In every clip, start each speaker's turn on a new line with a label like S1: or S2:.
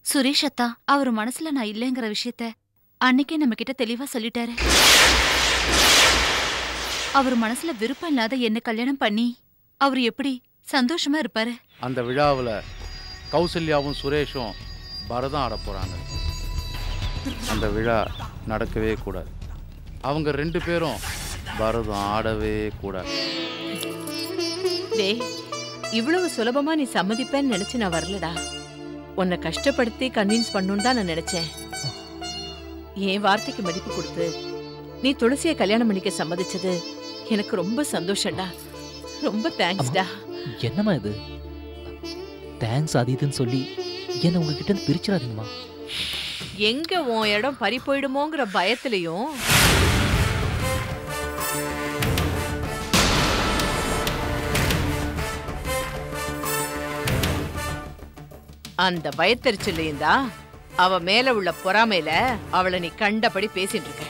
S1: சுரேஷ் அத்தா அவர் மனசுல நான் இல்லைங்கிற விஷயத்த அன்னைக்கே நம்ம கிட்ட தெளிவா சொல்லிட்டாரு. அவர் மனசுல விருப்பம் இல்லாத என்ன கல்யாணம் பண்ணி அவர் எப்படி சந்தோஷமா இருப்பாரு?
S2: அந்த விழாவில் கௌசல்யாவும் சுரேஷும் பரதம் ஆட போறாங்க. அந்த விழா நடக்கவே கூடாது. அவங்க 2 பேரும் பரதம் ஆடவே கூடாது.
S3: டேய், இவ்வளவு சுலபமா நீ சம்மதிப்பேன்னு நினைச்சு நான் வரலடா. உன்னை கஷ்டப்படுத்தி கன்வின்ஸ் பண்ணணும்னு தான் நான் நினைச்சேன். என் வார்த்தைக்கு மதிப்பு கொடுத்து நீ துளசியை கல்யாணம் பண்ணிக்க சம்மதிச்சது எனக்கு ரொம்ப சந்தோஷம்டா. ரொம்ப தேங்க்ஸ்டா.
S4: என்னம்மா இது? தேங்க்ஸ் அது இதுன்னு சொல்லி என்ன உங்ககிட்ட பிரிச்சிடாதீங்கம்மா.
S3: எங்க உன் இடம் பறி போயிடுமோங்கிற பயத்திலையும் அந்த பயத்தறிச்சலையும் தான் அவ மேல உள்ள பொறாமையில அவளை நீ கண்டபடி பேசிட்டு இருக்க.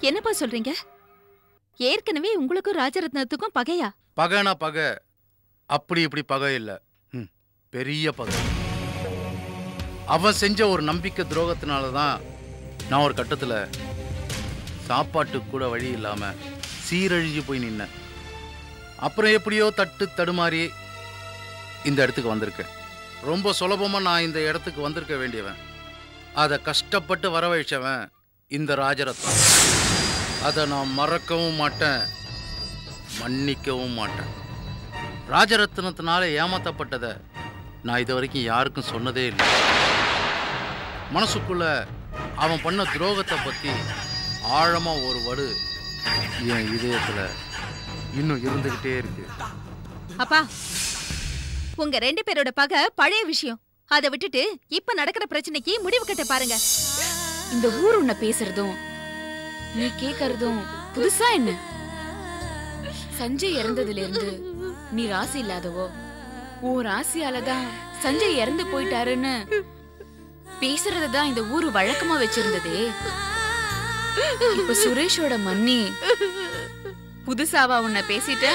S1: என்னப்பா சொல்றீங்க? ஏற்கனவே உங்களுக்கும் ராஜரத்னத்துக்கும் பகையா?
S2: பகைனா பகை, அப்படி இப்படி பகை இல்லை, பெரிய பகை. அவன் செஞ்ச ஒரு நம்பிக்கை துரோகத்தினால தான் நான் ஒரு கட்டத்தில் சாப்பாட்டுக்கு கூட வழி இல்லாமல் சீரழிஞ்சு போய் நின்னேன். அப்புறம் எப்படியோ தட்டு தடுமாறி இந்த இடத்துக்கு வந்திருக்கேன். ரொம்ப சுலபமாக நான் இந்த இடத்துக்கு வந்திருக்க வேண்டியவன். அதை கஷ்டப்பட்டு வரவழைச்சவன் இந்த ராஜரத்னம். அதை நான் மறக்கவும் மாட்டேன், மன்னிக்கவும் மாட்டேன். ராஜரத்னத்தினால ஏமாத்தப்பட்டதை நான் இது வரைக்கும் யாருக்கும் சொன்னதே இல்லை. மனசுக்குள்ள அவன் பண்ண துரோகத்தை பற்றி ஆழமாக ஒரு வடு என் இதயத்தில் இன்னும் இருந்துகிட்டே இருக்கு.
S1: அப்பா, உங்க 2 பேரோட பகை பழைய விஷயம். அதை விட்டுட்டு இப்ப நடக்கிற பிரச்சனைக்கு முடிவு கட்ட பாருங்க. இந்த ஊர் உன்னை பேசுறதும் நீ கேக்குறதும் புதுசா என்ன? சஞ்சய் இறந்ததுல இருந்து நீ ராசி இல்லாதவோ, உன் ராசியாலதான் சஞ்சய் இறந்து போயிட்டாருன்னு பேசுறதுதான் இந்த ஊரு வழக்கமா வச்சிருந்ததே. இப்ப சுரேஷோட மன்னி புதுசாவா உன்னை பேசிட்ட?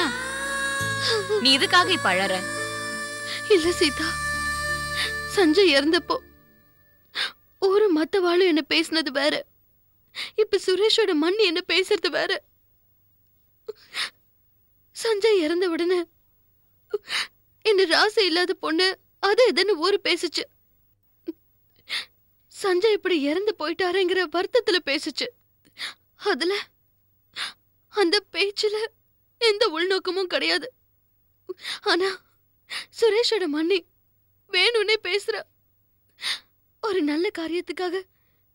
S1: நீ இதுக்காக இப்ப அழற?
S5: இல்ல சீதா, சஞ்சய் இறந்தப்போ ஒரு மத்தவாளும் என்ன பேசினது வேற, இப்ப சுரேஷோட மண்ணி என்ன பேசுறது வேற. சஞ்சய் இறந்த உடனே என்ன ராசி இல்லாத பொண்ணு அது இதுன்னு ஊரு பேசுச்சு. சஞ்சய் இப்படி இறந்து போயிட்டாருங்கிற வருத்தத்துல பேசுச்சு. அதுல அந்த பேச்சுல எந்த உள்நோக்கமும் கிடையாது. ஆனா சுரேஷோட மண்ணி வேணும்னே பேசுற. ஒரு நல்ல காரியத்துக்காக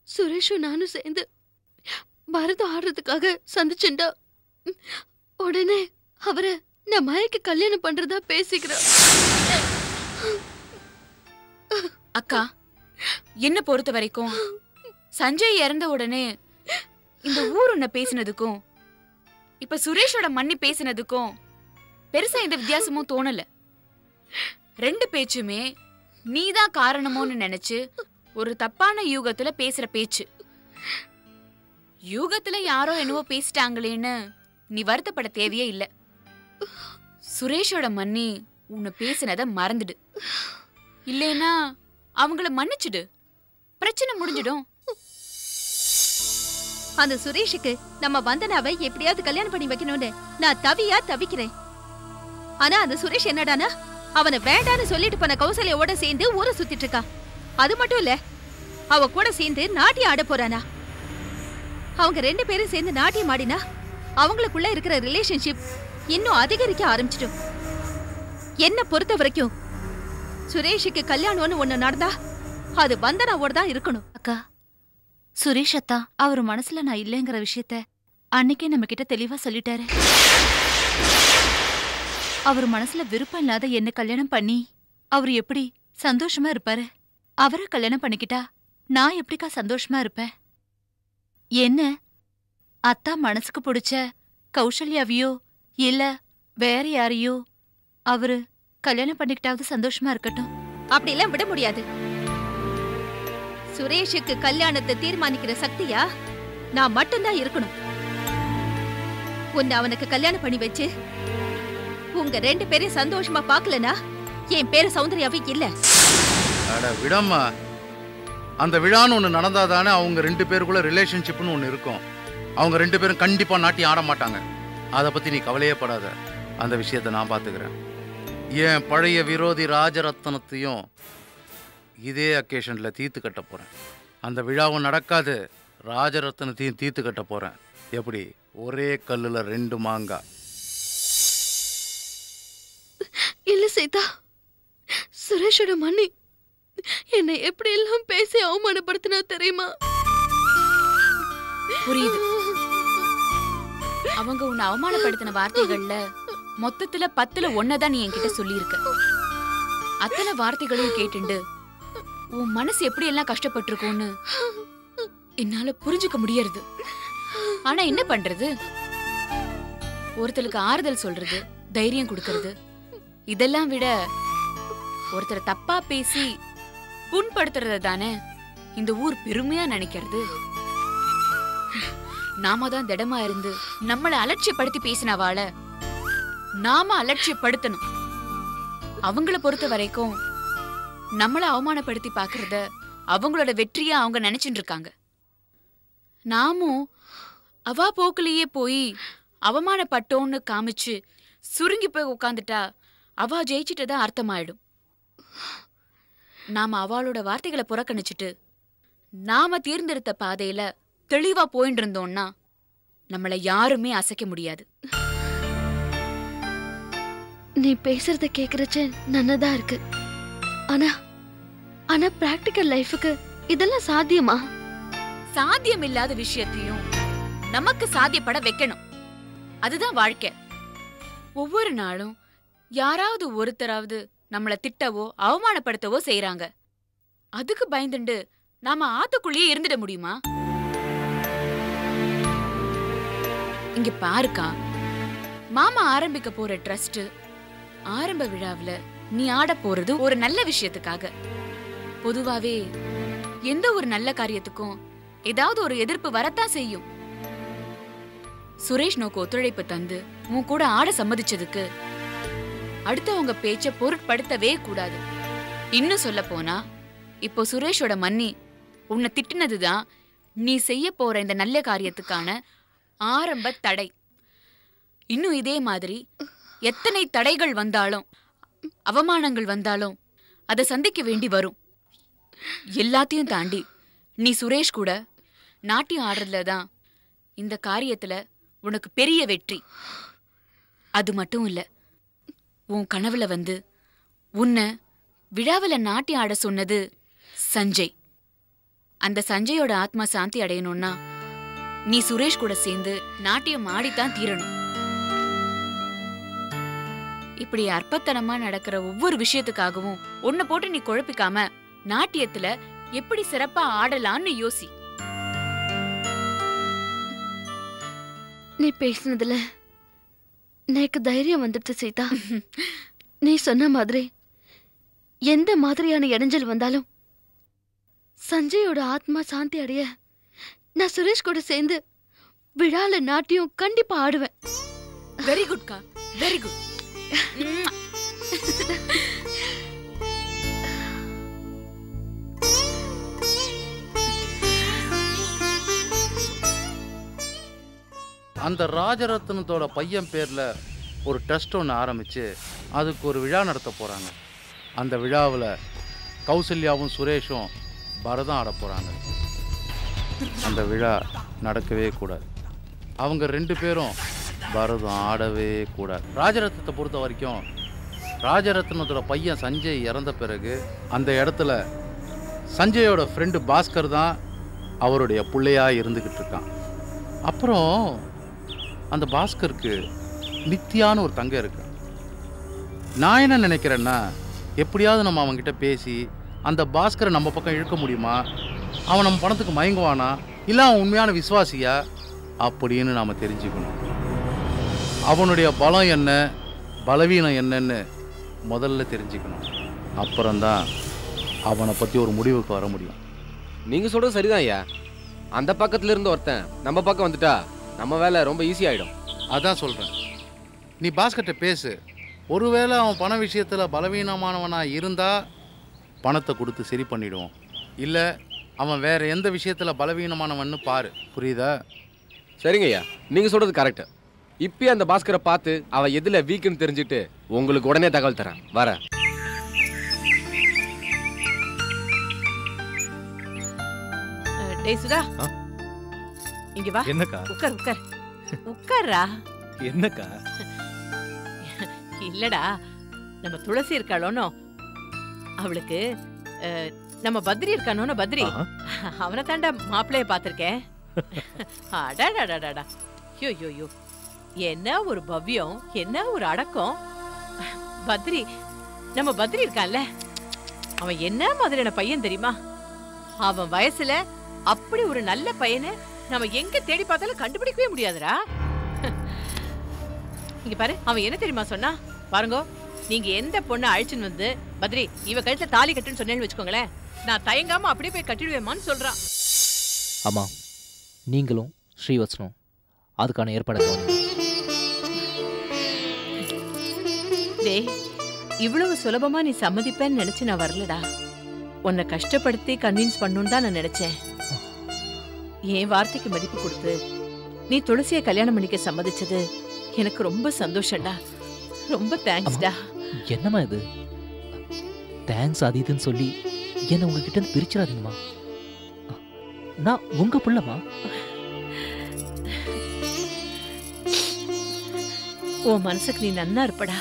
S5: சுரேஷும் நானும் சேர்ந்து பரதம் ஆடுறதுக்காக சந்திச்சுண்டா உடனே அவரை நான் மயக்க கல்யாணம் பண்றதா பேசிக்கிறா.
S1: அக்கா, என்ன பொறுத்த வரைக்கும் சஞ்சய் இறந்த உடனே இந்த ஊர் உன்னை பேசினதுக்கும் இப்ப சுரேஷோட மண்ணி பேசினதுக்கும் பெருசா எந்த வித்தியாசமும் தோணல. 2 பேச்சுமே நீதான் காரணமோன்னு நினைச்சு ஒரு தப்பான யூகத்துல பேசுற பேச்சு. யூகத்துல யாரோ என்னவோ பேசிட்டாங்களேன்னு நீ வருத்தப்பட தேவையே இல்ல. சுரேஷோட மன்னி உன்னை பேசினத மறந்துடு. இல்லைன்னா அவங்கள மன்னிச்சுடு, பிரச்சனை முடிஞ்சிடும்.
S5: அந்த சுரேஷுக்கு நம்ம வந்தனாவை எப்படியாவது கல்யாணம் பண்ணி வைக்கணும்னு நான் தவிக்கிறேன். ஆனா அந்த சுரேஷ் என்னடானா அவனை வேண்டான்னு சொல்லிட்டு போன கௌசல்யாவோட சேர்ந்து ஊரை சுத்திட்டு இருக்கா. அது மட்டும் இல்ல, அவ கூட சேர்ந்து நாட்டியம் ஆட போறானா. அவங்க 2 பேரும் சேர்ந்து நாட்டியம் ஆடினா அவங்களுக்குள்ள இருக்கிற ரிலேஷன்ஷிப் இன்னும் அதிகரிக்க ஆரம்பிச்சிடும். என்ன பொறுத்த வரைக்கும் சுரேஷுக்கு கல்யாணம்னு ஒண்ணு நடந்தா அது வந்தனாவோட தான் இருக்கணும்.
S1: அக்கா, சுரேஷ் அத்தா அவர் மனசுல நான் இல்லைங்கிற விஷயத்த அன்னைக்கே நம்ம கிட்ட தெளிவா சொல்லிட்டாரு. அவர் மனசுல விருப்பம் இல்லாத என்ன கல்யாணம் பண்ணி அவர் எப்படி சந்தோஷமா இருப்பாரு? அவரை கல்யாணம் பண்ணிக்கிட்டா நான் எப்படிக்கா சந்தோஷமா இருப்பேன்? என்ன அத்தா மனசுக்கு பிடிச்ச கௌசல்யாவையோ இல்ல வேற யாரையோ அவரு
S5: கல்யாணம் பண்ணிக்கிட்டாவது சந்தோஷமா இருக்கட்டும். அப்படிலாம் விட முடியாது. சுரேஷுக்கு கல்யாணத்தை தீர்மானிக்கிற சக்தியா நான் மட்டும்தான் இருக்கணும். உன்னை அவனுக்கு கல்யாணம் பண்ணி வச்சு உங்க 2 பேரையும் சந்தோஷமா பாக்கலனா என் பேரு சௌந்தர்யாவே இல்ல.
S2: அட விடம்மா, அந்த விழான்னு ஒன்று நடந்தாதானே அவங்க 2 பேருக்குள்ள ரிலேஷன்ஷிப்னு ஒன்று இருக்கும். அவங்க 2 பேரும் கண்டிப்பா நாட்டி ஆட மாட்டாங்க. அதை பத்தி நீ கவலையே படாத. அந்த விஷயத்தை நான் பார்த்துக்கிறேன். என் பழைய விரோதி ராஜரத்னத்தையும் இதே அக்கேஷன்ல தீர்த்து கட்ட போறேன். அந்த விழாவும் நடக்காது, ராஜரத்னத்தையும் தீர்த்து கட்ட போறேன். எப்படி? ஒரே கல்லுல 2 மாங்காய்.
S5: இல்ல சீதா, சுரேஷோட மண்ணி என்னை எப்படி எல்லாம் பேசி அவமானப்படுத்தினா தெரியுமா?
S1: புரியுது. அவங்க உன்னை அவமானப்படுத்தின வார்த்தைகள்ல மொத்தத்துல 10ல் 1 தான் நீ என்கிட்ட சொல்லியிருக்க. அத்தனை வார்த்தைகளையும் கேட்டுண்டு உன் மனசு எப்படி எல்லாம் கஷ்டப்பட்டிருக்கோன்னு என்னால புரிஞ்சுக்க முடியறது. ஆனா என்ன பண்றது? ஒருத்தருக்கு ஆறுதல் சொல்றது, தைரியம் கொடுக்கறது, இதெல்லாம் விட ஒருத்தரை தப்பா பேசி புண்படுத்துறத தானே இந்த ஊர் பெருமையா நினைக்கிறது. நாம தான் திடமா இருந்து நம்மளை அலட்சியப்படுத்தி பேசினவாள நாம அலட்சியப்படுத்தணும். அவங்கள பொறுத்த வரைக்கும் நம்மள அவமானப்படுத்தி பாக்குறத அவங்களோட வெற்றியா அவங்க நினைச்சுட்டு இருக்காங்க. நாமும் அவா போக்குலயே போய் அவமானப்பட்டோன்னு காமிச்சு சுருங்கி போய் உட்காந்துட்டா அவா ஜெயிச்சுட்டதா அர்த்தமாயிடும். நாம அவளோட வார்த்தைகளை புறக்கணிச்சுட்டு நாம தேர்ந்தெடுத்த பாதையில தெளிவா போயிட்டு இருந்தோம்னா நம்மளை யாருமே அசைக்க முடியாது.
S5: நீ பேசுறத கேக்குறச்ச நன்னதா இருக்கு. ஆனா ஆனா பிராக்டிக்கல் லைஃபுக்கு இதெல்லாம் சாத்தியமா?
S1: சாத்தியம் இல்லாத விஷயத்தையும் நமக்கு சாத்தியப்பட வைக்கணும். அதுதான் வாழ்க்கை. ஒவ்வொரு நாளும் யாராவது ஒருத்தராவது நம்மளை திட்டவோ அவமானப்படுத்தவோ செய்யறாங்க. அதுக்கு பயந்துண்டு நாம ஆத்துக்குள்ளேயே இருந்துட முடியுமா? இங்க பாருக்கா, மாமா ஆரம்பிக்க போற ட்ரஸ்ட் ஆரம்ப விழாவுல நீ ஆட போறது ஒரு நல்ல விஷயத்துக்காக. பொதுவாவே எந்த ஒரு நல்ல காரியத்துக்கும் ஏதாவது ஒரு எதிர்ப்பு வரத்தான் செய்யும். சுரேஷ் நோக்கு ஒத்துழைப்பு தந்து உன் கூட ஆட சம்மதிச்சதுக்கு அடுத்தவங்க பேச்ச பொருட்படுத்தவே கூடாது. இன்னும் சொல்ல போனா இப்போ சுரேஷோட மன்னி உன்னை திட்டினதுதான் நீ செய்ய போற இந்த நல்ல காரியத்துக்கான ஆரம்ப தடை. இன்னும் இதே மாதிரி எத்தனை தடைகள் வந்தாலும் அவமானங்கள் வந்தாலும் அதை சந்திக்க வேண்டி வரும். எல்லாத்தையும் தாண்டி நீ சுரேஷ் கூட நாட்டியம் ஆடுறதுலதான் இந்த காரியத்துல உனக்கு பெரிய வெற்றி. அது மட்டும் இல்ல, உன் கனவுல வந்து உன்னை விழாவில நாட்டியம் ஆட சொன்னது சஞ்சய். அந்த சஞ்சயோட ஆத்மா சாந்தி அடையணும்னா நீ சுரேஷ் கூட சேர்ந்து நாட்டியம் ஆடித்தான் தீரணும். இப்படி அற்பத்தனமா நடக்கிற ஒவ்வொரு விஷயத்துக்காகவும் உன்னை போட்டு நீ குழப்பிக்காம நாட்டியத்துல எப்படி சிறப்பா ஆடலான்னு யோசி.
S5: நீ பேசினதுல எனக்கு தைரியம் வந்துடுச்சு சீதா. நீ சொன்ன மாதிரி எந்த மாதிரியான இடைஞ்சல் வந்தாலும் சஞ்சயோட ஆத்மா சாந்தி அடைய நான் சுரேஷ் கூட சேர்ந்து விழால நாட்டியம் கண்டிப்பா ஆடுவேன்.
S1: வெரி குட் கா, வெரி குட்.
S2: அந்த ராஜரத்னத்தோட பையன் பேர்ல ஒரு ட்ரஸ்ட் ஒன்று ஆரம்பிச்சு அதுக்கு ஒரு விழா நடத்த போறாங்க. அந்த விழாவில் கௌசல்யாவும் சுரேஷும் பரதம் ஆட போறாங்க. அந்த விழா நடக்கவே கூடாது. அவங்க 2 பேரும் பரதம் ஆடவே கூடாது. ராஜரத்னத்தை பொறுத்த வரைக்கும் ராஜரத்னத்தோட பையன் சஞ்சய் இறந்த பிறகு அந்த இடத்துல சஞ்சயோட ஃப்ரெண்டு பாஸ்கர் தான் அவருடைய பிள்ளையா இருந்துக்கிட்டு இருக்கான். அப்புறம் அந்த பாஸ்கருக்கு நித்தியான ஒரு தங்கை இருக்கு. நான் என்ன நினைக்கிறேன்னா, எப்படியாவது நம்ம அவன்கிட்ட பேசி அந்த பாஸ்கரை நம்ம பக்கம் இழுக்க முடியுமா? அவன் நம்ம பணத்துக்கு மயங்குவானா, இல்லை அவன் உண்மையான விசுவாசியா அப்படின்னு நாம் தெரிஞ்சுக்கணும். அவனுடைய பலம் என்ன, பலவீனம் என்னன்னு முதல்ல தெரிஞ்சுக்கணும். அப்புறம்தான் அவனை பற்றி ஒரு முடிவுக்கு வர முடியும்.
S6: நீங்கள் சொல்கிறது சரிதான் ஐயா. அந்த பக்கத்துல இருந்து ஒருத்தன் நம்ம பக்கம் வந்துட்டா நம்ம வேலை ரொம்ப ஈஸி ஆகிடும்.
S2: அதான் சொல்கிறேன், நீ பாஸ்கர்ட்ட பேசு. ஒருவேளை அவன் பண விஷயத்தில் பலவீனமானவனாக இருந்தால் பணத்தை கொடுத்து சரி பண்ணிவிடுவோம். இல்லை அவன் வேறு எந்த விஷயத்தில் பலவீனமானவன்னு பாரு. புரியுதா?
S6: சரிங்க ஐயா, நீங்கள் சொல்கிறது கரெக்டு. இப்பயே அந்த பாஸ்கரை பார்த்து அவன் எதில் வீக்குன்னு தெரிஞ்சுட்டு உங்களுக்கு உடனே தகவல் தரேன். வரேன்.
S3: டேய் சுதா, இங்க வா.
S4: என்னக்கா?
S3: உட்கார் உட்கார் உட்கார்ரா.
S4: என்னக்கா?
S3: இல்லடா, நம்ம துளசி இருக்காளோனோ அவளுக்கு நம்ம பத்ரி இருக்கானோனோ பத்ரி அவனை தாண்டா மாப்பிள்ளைய பாத்திருக்கேன். அடாடாடாடா, யோ என்ன ஒரு பவ்யம், என்ன ஒரு அடக்கம். பத்ரி, நம்ம பத்ரி இருக்கான்ல, அவன் என்ன மாதிரியான பையன் தெரியுமா? அவன் வயசுல அப்படி ஒரு நல்ல பையனை நம்ம எங்க தேடி பார்த்தாலும் கண்டுபிடிக்கவே முடியாதுடா. இங்க பாரு, அவன் என்ன தெரியுமா சொன்னா? பாருங்க, நீங்க எந்த பொண்ணை அழைச்சுன்னு வந்து பத்ரி இவ கழுத்துல தாலி கட்டுன்னு சொன்னேன்னு வச்சுக்கோங்களேன், நான் தயங்காம அப்படியே போய் கட்டிடுவேமான்னு சொல்றான்.
S4: ஆமா, நீங்களும் ஸ்ரீவத்சனும் அதுக்கான ஏற்பாடு கவனிங்க.
S3: டேய், இவ்வளவு சுலபமா நீ சம்மதிப்பேன்னு நினைச்சு நான் வரலடா. உன்னை கஷ்டப்படுத்தி கன்வின்ஸ் பண்ணணும்னு தான் நான் நினைச்சேன். என் வார்த்தைக்கு மதிப்பு கொடுத்து நீ துளசியை கல்யாணம் பண்ணிக்க சம்மதிச்சது எனக்கு ரொம்ப சந்தோஷம்டா. ரொம்ப தேங்க்ஸ்டா.
S4: என்னம்மா இது? தேங்க்ஸ் அது இதுன்னு சொல்லி என்னை உங்ககிட்ட பிரிச்சிடாதீங்கம்மா. நான் உங்க புள்ளமா.
S3: உன் மனசுக்கு நீ நன்னா இருப்படா.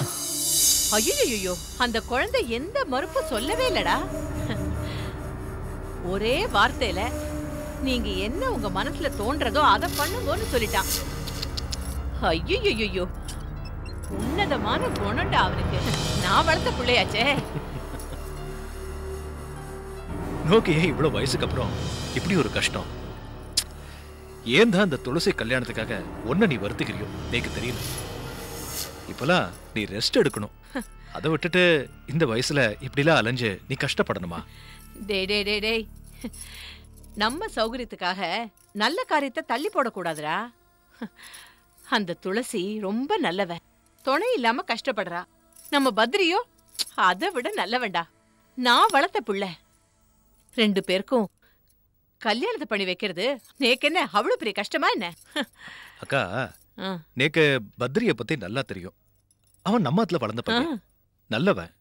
S3: ஐயோ, அந்த குழந்தை எந்த மறுப்பும் சொல்லவே இல்லடா. ஒரே வார்த்தையில நீங்க என்ன உங்க மனசுல தோன்றதோ அதை பண்ணுங்கன்னு சொல்லிட்டான். ஐயோ, உன்னதமான குணம்டா அவனுக்கு. நான் வளர்த்த பிள்ளையாச்சே.
S7: நோக்கி இவ்வளவு வயசுக்கு அப்புறம் இப்படி ஒரு கஷ்டம். ஏன் தான் இந்த துளசி கல்யாணத்துக்காக ஒன்ன நீ வருத்துக்கிறியோ எனக்கு தெரியல. இப்பெல்லாம் நீ ரெஸ்ட் எடுக்கணும். அதை விட்டுட்டு இந்த வயசுல இப்படிலாம் அலைஞ்சு நீ கஷ்டப்படணுமா?
S3: டேய், நம்ம சௌகரியத்துக்காக நல்ல காரியத்தை தள்ளி போடக்கூடாதுடா. அந்த துளசி ரொம்ப நல்லவ, துணை இல்லாம கஷ்டப்படுறா. நம்ம பத்ரியோ அதை விட நல்லவன்டா. நான் வளர்த்த புள்ள. 2 பேருக்கும் கல்யாணத்தை பண்ணி வைக்கிறது நேக்கு என்ன அவ்வளவு பெரிய கஷ்டமா என்ன?
S7: அக்கா, நேக்கு பத்ரிய பத்தி நல்லா தெரியும். அவன் நம்மத்துல வளர்ந்த பையன், நல்லவன்.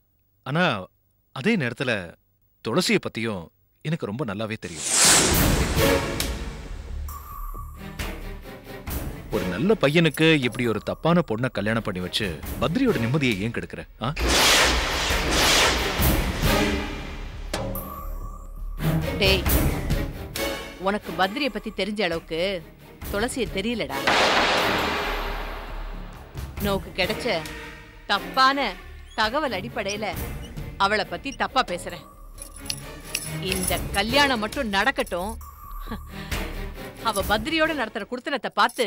S7: ஆனா அதே நேரத்துல துளசிய பத்தியும் எனக்கு ரொம்ப நல்லாவே தெரியும். ஒரு நல்ல பையனுக்கு இப்படி ஒரு தப்பான பொண்ணை கல்யாணம் பண்ணி வச்சு பத்ரியோட நிம்மதியை ஏன் கெடுக்கிற?
S3: டேய், உனக்கு பத்ரிய பத்தி தெரிஞ்ச அளவுக்கு துளசிய தெரியலடா. நோக்கு கிடைச்ச தப்பான தகவல் அடிப்படையில அவளை பத்தி தப்பா பேசுறேன். இந்த கல்யாணம் மட்டும் நடக்கட்டும். அவ பத்ரியோட நடத்துற குடுத்தனத்தை பார்த்து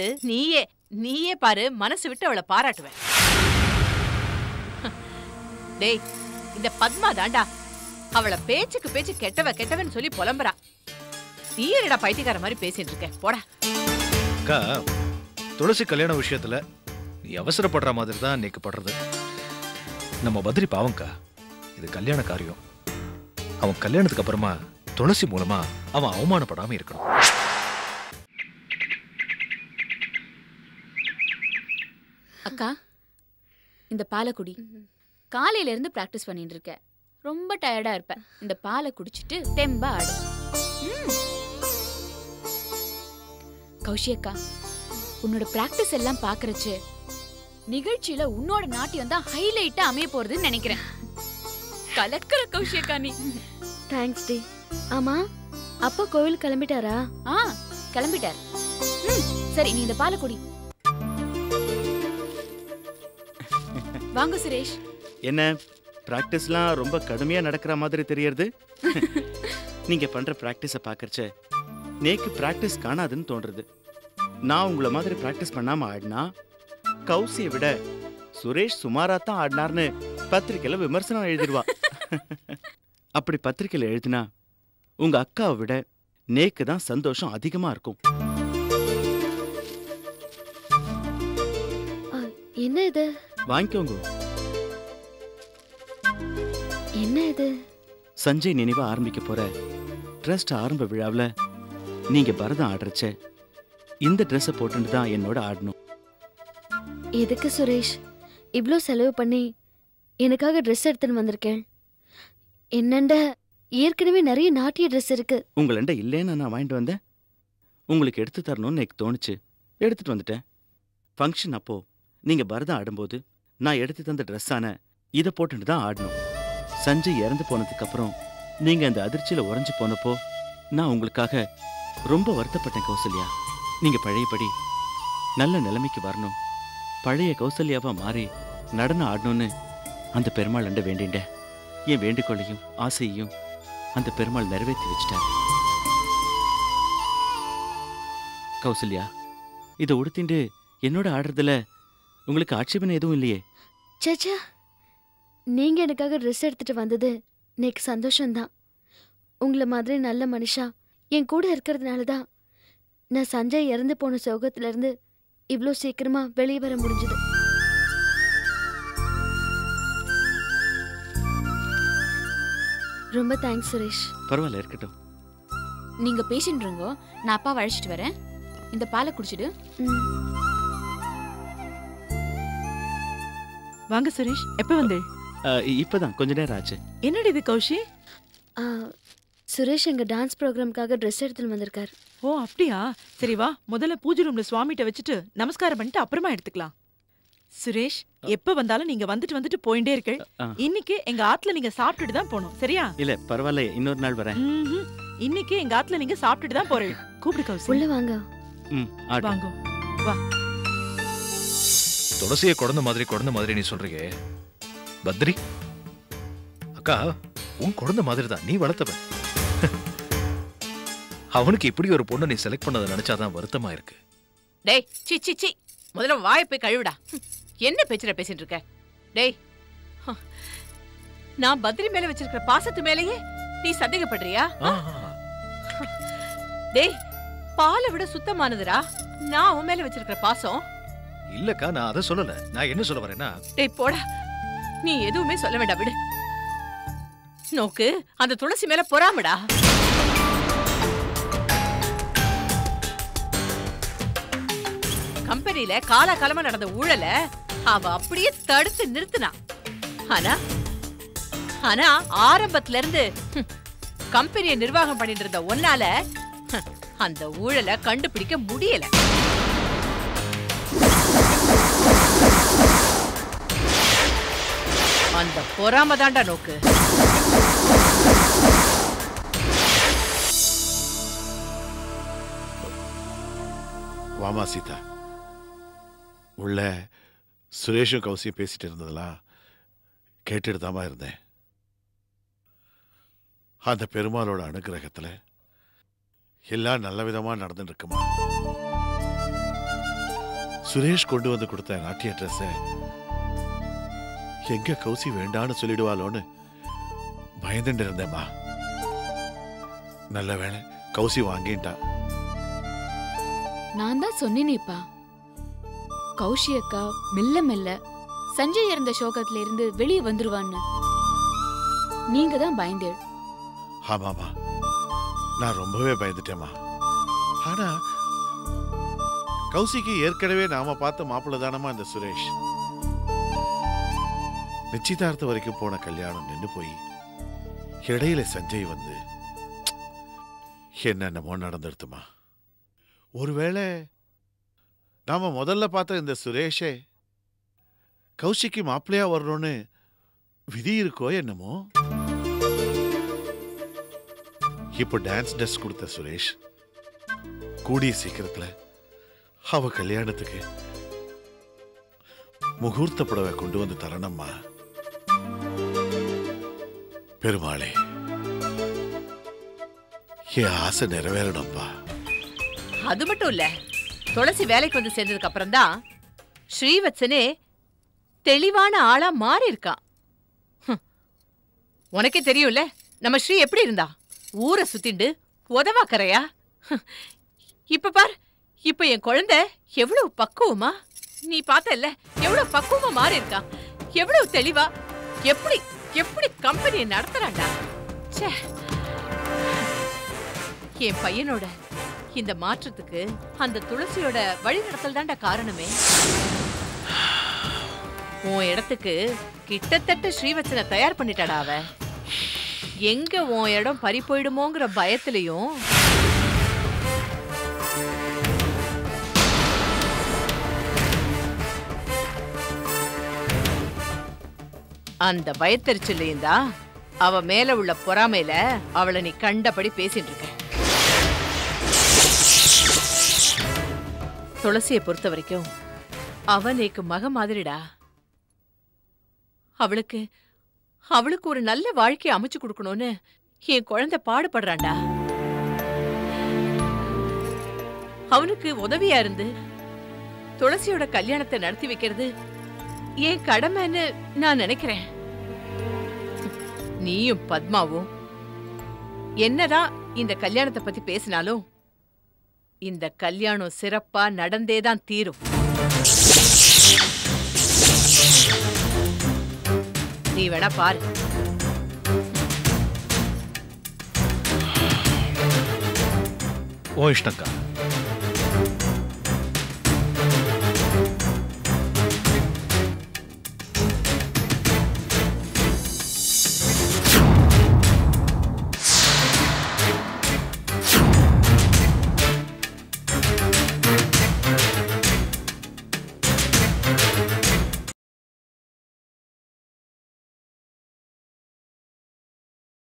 S3: நீயே பாரு, மனசு விட்டு அவளை பாராட்டுவேன். டேய், இந்த பத்மா தாண்டா அவளை பேச்சுக்கு பேச்சு கெட்டவன் சொல்லி புலம்புறா. நீ என்னடா பைத்தியக்கார மாதிரி பேசிட்டு இருக்க? போடா.
S7: அக்கா, துளசி கல்யாண விஷயத்துல நீ அவசரப்படுற மாதிரி தான் இன்னைக்கு படுறது. நம்ம பத்ரி பாவம்க்கா, இது கல்யாண காரியம். அவன் கல்யாணத்துக்கு அப்புறமா துளசி மூலமா அவன் அவமானப்படாம இருக்கணும்.
S5: அக்கா, இந்த பாலை குடி. காலையில இருந்து பிராக்டிஸ் பண்ணிட்டு இருக்க, ரொம்ப டயர்டா இருப்ப. இந்த பாலை குடிச்சிட்டு தெம்பா ஆடு. கௌஷி அக்கா, உன்னோட பிராக்டிஸ் எல்லாம் பாக்குறச்சு நிகழ்ச்சியில உன்னோட நாட்டியம் தான் ஹைலைட்டா அமைய போறதுன்னு நினைக்கிறேன். கலக்கிற கௌஷி அக்கா நீ.
S8: தேங்க்ஸ் டி. ஆமா, அப்பா கோவில் கிளம்பிட்டாரா?
S5: கிளம்பிட்டார். சரி, நீ இந்த பாலை குடி. வாங்க சுரேஷ்.
S9: என்ன பிராக்டிஸ்லாம் ரொம்ப கடுமையா நடக்கிற மாதிரி தெரியறது? நீங்க பண்ற பிராக்டிஸை பாக்கறச்ச நேக்கு பிராக்டிஸ் காணாதுன்னு தோன்றது. நான் உங்களை மாதிரி பிராக்டிஸ் பண்ணாம ஆடினா கௌசியை விட சுரேஷ் சுமாரா தான் ஆடினார்னு பத்திரிக்கையில விமர்சனம் எழுதிடுவா. அப்படி பத்திரிக்கையில எழுதினா உங்க அக்காவை விட நேக்கு தான் சந்தோஷம் அதிகமா இருக்கும்.
S8: என்ன இது?
S9: வாங்கிக்கோங்க.
S8: என்ன இது?
S9: சஞ்சய் நினைவா ஆரம்பிக்க போற ட்ரஸ்ட் ஆரம்ப விழாவில் நீங்க பரதம் ஆடுறச்ச இந்த ட்ரெஸ்ஸை போட்டுட்டு தான் என்னோட ஆடணும்.
S8: எதுக்கு சுரேஷ் இவ்ளோ செலவு பண்ணி எனக்காக ட்ரெஸ் எடுத்துன்னு வந்திருக்கேன்? என்னண்ட ஏற்கனவே நிறைய நாட்டிய ட்ரெஸ் இருக்கு.
S9: உங்களண்ட இல்லைன்னு நான் வாங்கிட்டு வந்தேன். உங்களுக்கு எடுத்து தரணும்னு எனக்கு தோணுச்சு, எடுத்துட்டு வந்துட்டேன். ஃபங்க்ஷன் அப்போ நீங்க பரதம் ஆடும்போது நான் எடுத்து தந்த ட்ரெஸ்ஸான இதை போட்டுட்டு தான் ஆடணும். சஞ்சய் இறந்து போனதுக்கு அப்புறம் நீங்க அந்த அதிர்ச்சியில உறைஞ்சு போனப்போ நான் உங்களுக்காக ரொம்ப வருத்தப்பட்டேன் கௌசல்யா. நீங்க பழையபடி நல்ல நிலைமைக்கு வரணும், பழைய கௌசல்யாவா மாறி நடனம் ஆடணும்னு அந்த பெருமாள் அண்ட வேண்டிண்டேன். என் வேண்டுகோளையும் ஆசையையும் அந்த பெருமாள் நிறைவேற்றி வச்சிட்டார். கௌசல்யா, இதை உடுத்திண்டு என்னோட ஆடுறதுல உங்களுக்கு ஆட்சேபனை எதுவும் இல்லையே?
S8: சேச்சா, நீங்க எனக்காக ட்ரெஸ் எடுத்துட்டு வந்தது எனக்கு சந்தோஷம்தான். உங்களை மாதிரி நல்ல மனுஷா என் கூட இருக்கிறதுனால தான் நான் சஞ்சய் இறந்து போன சோகத்துல இருந்து இவ்ளோ சீக்கிரமா வெளியே வர முடிஞ்சது. ரொம்ப தேங்க்ஸ் சுரேஷ்.
S9: பரவாயில்ல, இருக்கட்டும்.
S1: நீங்க பேசிட்டு இருங்கோ, நான் அப்பா அழைச்சிட்டு வரேன். இந்த பாலை குடிச்சிடு.
S3: வாங்க சுரேஷ், எப்ப வந்து?
S9: இப்பதான் கொஞ்ச நேரம் ஆச்சு.
S3: என்னடி இது கௌஷி?
S8: சுரேஷ் எங்க டான்ஸ் ப்ரோக்ராம்காக ட்ரெஸ் எடுத்துட்டு வந்திருக்காரு.
S3: ஓ அப்படியா? சரி வா, முதல்ல பூஜை ரூம்ல சுவாமிகிட்ட வச்சுட்டு நமஸ்காரம் பண்ணிட்டு அப்புறமா எடுத்துக்கலாம். சுரேஷ், எப்ப வந்தாலும் நீங்க வந்துட்டு போயிட்டே இருக்க. இன்னைக்கு எங்க ஆத்துல நீங்க சாப்பிட்டுட்டு தான் போகணும், சரியா?
S9: இல்ல பரவாயில்ல, இன்னொரு நாள் வரேன்.
S3: இன்னைக்கு எங்க ஆத்துல நீங்க சாப்பிட்டுட்டு தான் போறீங்க. கூப்பிடு கௌசி.
S8: உள்ள வாங்க.
S3: வாங்க வா.
S7: துளசியை குழந்தை மாதிரி நீ சொல்றீங்க பத்ரி. அக்கா, உன் குழந்தை மாதிரி தான், நீ வளர்த்தவன். அவனுக்கு இப்படி ஒரு பொண்ணு நீ செலக்ட் பண்ணதை நினைச்சாதான் வருத்தமா இருக்கு.
S3: டேய் சி சி சி, முதல்ல வாயை போய் கழுவிடா. என்ன பேசிட்டு இருக்க? டேய், நான் பத்ரி மேல வச்சிருக்கிற பாசத்து மேலேயே நீ சந்தேகப்படுறியா? டேய், பாலை விட சுத்தமானதுடா நான் உன் மேல வச்சிருக்கிற பாசம்.
S7: இல்லக்கா, நான் அதை சொல்லல. நான் என்ன சொல்ல வரேன்னா,
S3: டேய் போடா, நீ எதுவுமே சொல்ல வேண்டாம், விடு. நோக்கு, அந்த துளசி மேல பொறாமடா. கம்பெனில காலகாலமா நடந்த ஊழல அவ அப்படியே தடுத்து நிறுத்தினா. ஆனா ஆரம்பத்துல இருந்து கம்பெனியை நிர்வாகம் பண்ணிட்டு இருந்த ஒன்னால அந்த ஊழலை கண்டுபிடிக்க முடியல. அந்த பொறாம தாண்டா நோக்கு.
S10: வாமா சீதா, உள்ள சுரேஷும் கௌசியும் பேசிட்டு இருந்ததெல்லாம் கேட்டுட்டு தாமா இருந்தேன். அந்த பெருமாளோட அனுகிரகத்துல எல்லாம் நல்ல விதமா நடந்துட்டு இருக்குமா. சுரேஷ் கொண்டு வந்து கொடுத்த நாட்டிய ட்ரெஸ் எங்க கௌசி வேண்டான்னு சொல்லிடுவாளோன்னு பயந்துட்டு இருந்தேம்மா. நல்ல வேளை கௌசி வாங்கிட்டா.
S1: நான் தான் சொன்னேனேப்பா, கௌஷி அக்கா மெல்ல மெல்ல சஞ்சய் இறந்த சோகத்துல இருந்து வெளியே வந்துருவான்னு. நீங்க தான் பயந்தேள்.
S10: ஆமாமா, நான் ரொம்பவே பயந்துட்டேம்மா. ஆனா கௌசிக்கு ஏற்கனவே நாம பார்த்த மாப்பிள்ள தானமா இந்த சுரேஷ். நிச்சயதார்த்த வரைக்கும் போன கல்யாணம் நின்று போய் இடையில சஞ்சய் வந்து என்னென்னமோ நடந்துடுத்துமா. ஒருவேளை நாம முதல்ல பார்த்த இந்த சுரேஷே கௌஷிக்கு மாப்பிள்ளையா வரணும்னு விதி இருக்கோ என்னமோ. இப்போ டான்ஸ் ட்ரெஸ் கொடுத்த சுரேஷ் கூடிய சீக்கிரத்துல அவ கல்யாணத்துக்கு முகூர்த்த புடவை கொண்டு வந்து தரணும்மா. பெருமாளே, என் ஆசை நிறைவேறணும்பா.
S3: அது மட்டும் இல்ல, துளசி வேலைக்கு வந்து சேர்ந்ததுக்கு அப்புறம் தான் ஸ்ரீவத்சனே தெளிவான ஆளா மாறி இருக்கான். உனக்கே தெரியும்ல நம்ம ஸ்ரீ எப்படி இருந்தா? ஊரை சுத்திண்டு உதவாக்கறையா? இப்ப பார், இப்ப என் குழந்தை எவ்வளவு பக்குவமா, நீ பார்த்தல்ல எவ்வளவு பக்குவமா மாறி இருக்கா, எவ்வளவு தெளிவா, எப்படி எப்படி கம்பெனியை நடத்துறாண்டா. ச்சே, என் பையனோட இந்த மாற்றத்துக்கு அந்த துளசியோட வழி நடத்தல் தான்டா காரணமே. உன் இடத்துக்கு கிட்டத்தட்ட ஸ்ரீவத்சனை தயார் பண்ணிட்டாடா அவ. எங்க உன் இடம் பறி போயிடுமோங்கிற பயத்திலையும் அந்த பயத்தெரிச்சலையும் தான் அவ மேல உள்ள பொறாமையில அவளை நீ கண்டபடி பேசிட்டு இருக்க. துளசியை பொறுத்த வரைக்கும் அவனுக்கு மக மாதிரிடா. அவளுக்கு ஒரு நல்ல வாழ்க்கையை அமைச்சு கொடுக்கணும்னு என் குழந்தை பாடுபடுறான்டா. அவனுக்கு உதவியா இருந்து துளசியோட கல்யாணத்தை நடத்தி வைக்கிறது என் கடமைன்னு நான் நினைக்கிறேன். நீயும் பத்மாவும் என்னதான் இந்த கல்யாணத்தை பத்தி பேசினாலும் இந்த கல்யாணம் சிறப்பா நடந்தேதான் தீரும். நீ வேணா பாரு.
S7: ஓ இஷ்டக்கா,